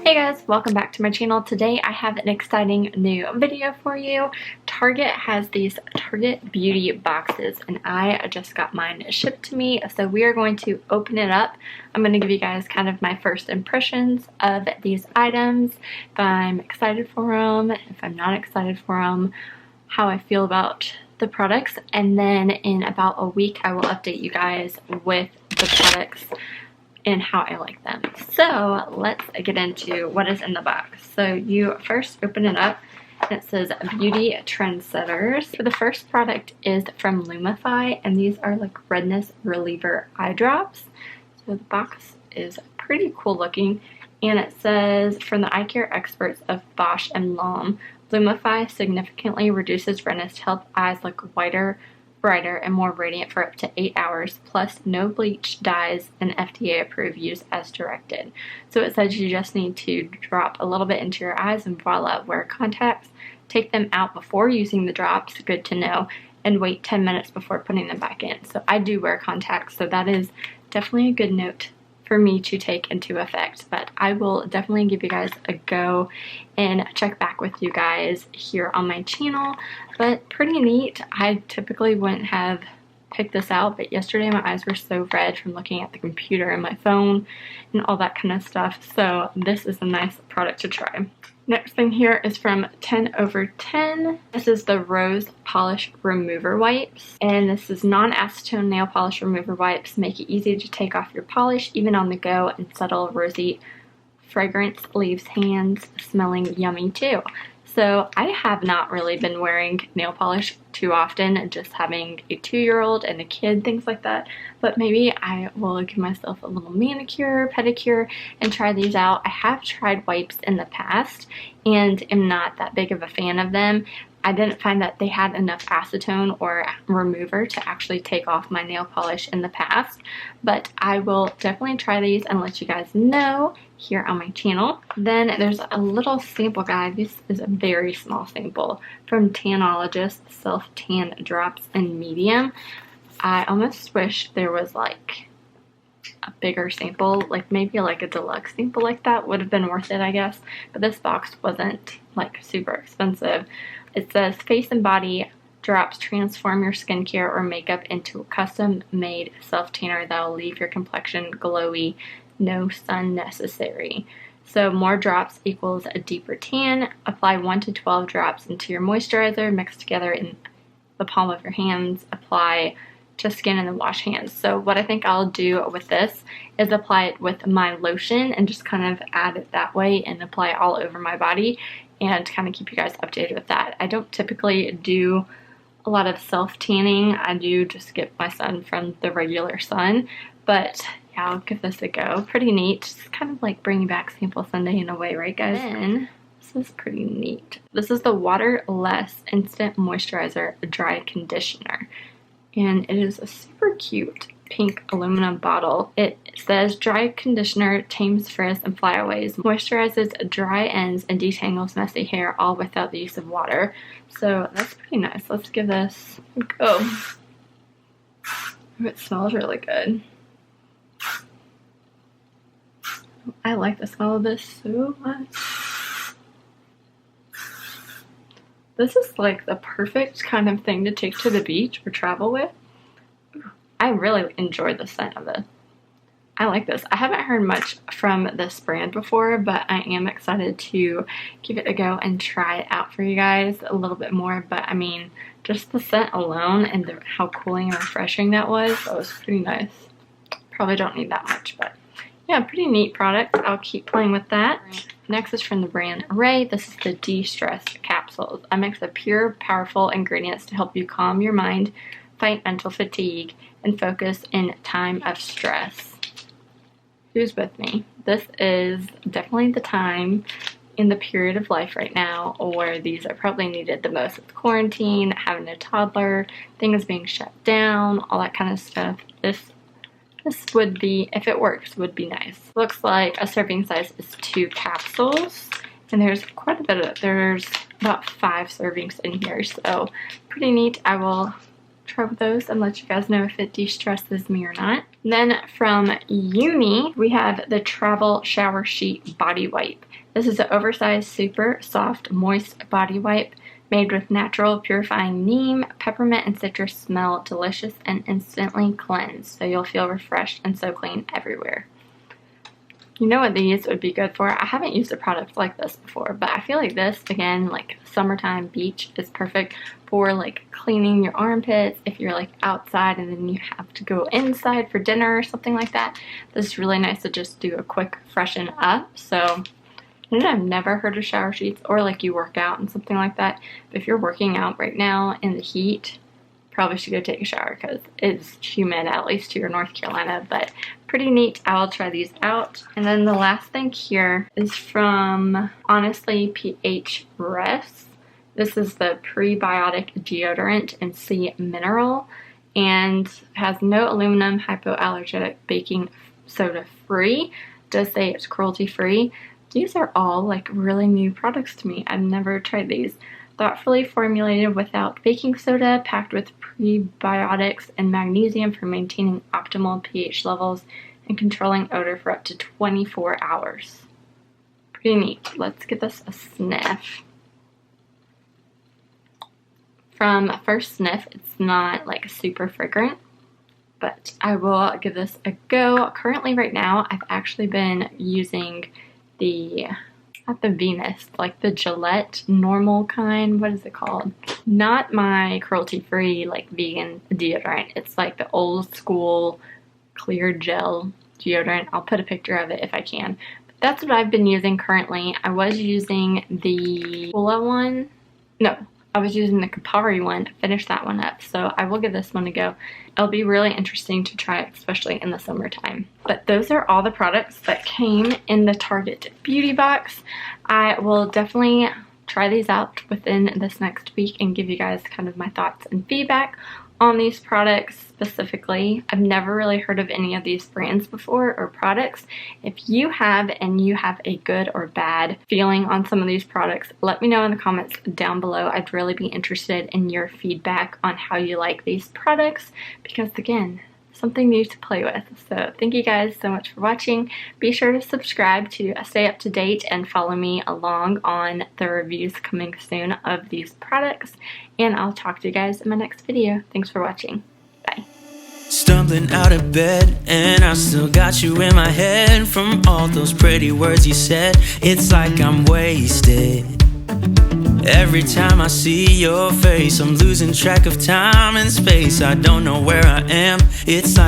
Hey guys, welcome back to my channel. Today I have an exciting new video for you. Target has these Target beauty boxes and I just got mine shipped to me. So we are going to open it up. I'm going to give you guys kind of my first impressions of these items. If I'm excited for them, if I'm not excited for them, how I feel about the products. And then in about a week I will update you guys with the products and how I like them. So let's get into what is in the box. So you first open it up and it says Beauty Trendsetters. So the first product is from Loomis Eye and these are like redness reliever eye drops. So the box is pretty cool looking and it says from the eye care experts of Bosch and Lom, Loomis Eye significantly reduces redness to help eyes look whiter, brighter, and more radiant for up to 8 hours, plus no bleach, dyes, and FDA approved use as directed. So it says you just need to drop a little bit into your eyes and voila, wear contacts. Take them out before using the drops, good to know, and wait 10 minutes before putting them back in. So I do wear contacts, so that is definitely a good note for me to take into effect, but I will definitely give you guys a go and check back with you guys here on my channel. But pretty neat. I typically wouldn't have picked this out, but yesterday my eyes were so red from looking at the computer and my phone and all that kind of stuff, so this is a nice product to try. Next thing here is from 10 over 10. This is the Rose Polish Remover Wipes. And this is non-acetone nail polish remover wipes. Make it easy to take off your polish, even on the go, and subtle rosy fragrance leaves hands smelling yummy too. So I have not really been wearing nail polish too often, just having a 2-year-old and a kid, things like that. But maybe I will give myself a little manicure, pedicure, and try these out. I have tried wipes in the past and am not that big of a fan of them. I didn't find that they had enough acetone or remover to actually take off my nail polish in the past, but I will definitely try these and let you guys know here on my channel. Then there's a little sample guide. This is a very small sample from Tanologist Self Tan Drops in Medium. I almost wish there was like a bigger sample, like maybe like a deluxe sample like that would have been worth it, I guess. But this box wasn't like super expensive. It says face and body drops transform your skincare or makeup into a custom-made self-tanner that will leave your complexion glowy, no sun necessary. So more drops equals a deeper tan. Apply 1 to 12 drops into your moisturizer, mix together in the palm of your hands, apply to skin and then wash hands. So what I think I'll do with this is apply it with my lotion and just kind of add it that way and apply it all over my body and kind of keep you guys updated with that. I don't typically do a lot of self-tanning. I do just get my sun from the regular sun, but yeah, I'll give this a go. Pretty neat. Just kind of like bringing back Sample Sunday in a way, right guys? Then, this is pretty neat. This is the Waterless Instant Moisturizer Dry Conditioner. And it is a super cute pink aluminum bottle. It says dry conditioner tames frizz and flyaways, moisturizes dry ends and detangles messy hair, all without the use of water. So that's pretty nice. Let's give this a go. Oh, it smells really good. I like the smell of this so much. This is like the perfect kind of thing to take to the beach or travel with. I really enjoyed the scent of it. I like this. I haven't heard much from this brand before, but I am excited to give it a go and try it out for you guys a little bit more. But I mean, just the scent alone and how cooling and refreshing that was pretty nice. Probably don't need that much, but yeah, pretty neat product. I'll keep playing with that. Next is from the brand Array. This is the De-Stress Capsules. A mix of pure, powerful ingredients to help you calm your mind, fight mental fatigue, and focus in time of stress. Who's with me? This is definitely the time in the period of life right now where these are probably needed the most with quarantine, having a toddler, things being shut down, all that kind of stuff. This would be, if it works, would be nice. Looks like a serving size is 2 capsules, and there's quite a bit of, there's about 5 servings in here, so pretty neat. I will try with those and let you guys know if it de-stresses me or not. Then from Uni, we have the Travel Shower Sheet Body Wipe. This is an oversized, super soft, moist body wipe made with natural purifying neem, peppermint, and citrus. Smell delicious and instantly cleanse, so you'll feel refreshed and so clean everywhere. You know what these would be good for? I haven't used a product like this before, but I feel like this, again, like summertime beach, is perfect for like cleaning your armpits if you're like outside and then you have to go inside for dinner or something like that. This is really nice to just do a quick freshen up. So I've never heard of shower sheets, or like you work out and something like that. But if you're working out right now in the heat, probably should go take a shower because it's humid, at least here in North Carolina, but pretty neat. I'll try these out. And then the last thing here is from Honestly pH Refs. This is the prebiotic deodorant and sea mineral, and has no aluminum, hypoallergenic, baking soda free. It does say it's cruelty free. These are all like really new products to me. I've never tried these. Thoughtfully formulated without baking soda, packed with prebiotics and magnesium for maintaining optimal pH levels and controlling odor for up to 24 hours. Pretty neat. Let's give this a sniff. From first sniff, it's not like super fragrant, but I will give this a go. Currently right now, I've actually been using not the Venus, like the Gillette normal kind. What is it called? Not my cruelty-free like vegan deodorant. It's like the old school clear gel deodorant. I'll put a picture of it if I can. But that's what I've been using currently. I was using the Pula one. No, I was using the Kapari one. I finished that one up, so I will give this one a go. It'll be really interesting to try, especially in the summertime. But those are all the products that came in the Target beauty box. I will definitely try these out within this next week and give you guys kind of my thoughts and feedback on these products specifically. I've never really heard of any of these brands before or products. If you have, and you have a good or bad feeling on some of these products, let me know in the comments down below. I'd really be interested in your feedback on how you like these products, because again, something new to play with. So thank you guys so much for watching. Be sure to subscribe to stay up to date and follow me along on the reviews coming soon of these products. And I'll talk to you guys in my next video. Thanks for watching. Bye. Stumbling out of bed, and I still got you in my head from all those pretty words you said. It's like I'm wasted. Every time I see your face, I'm losing track of time and space. I don't know where I am. It's like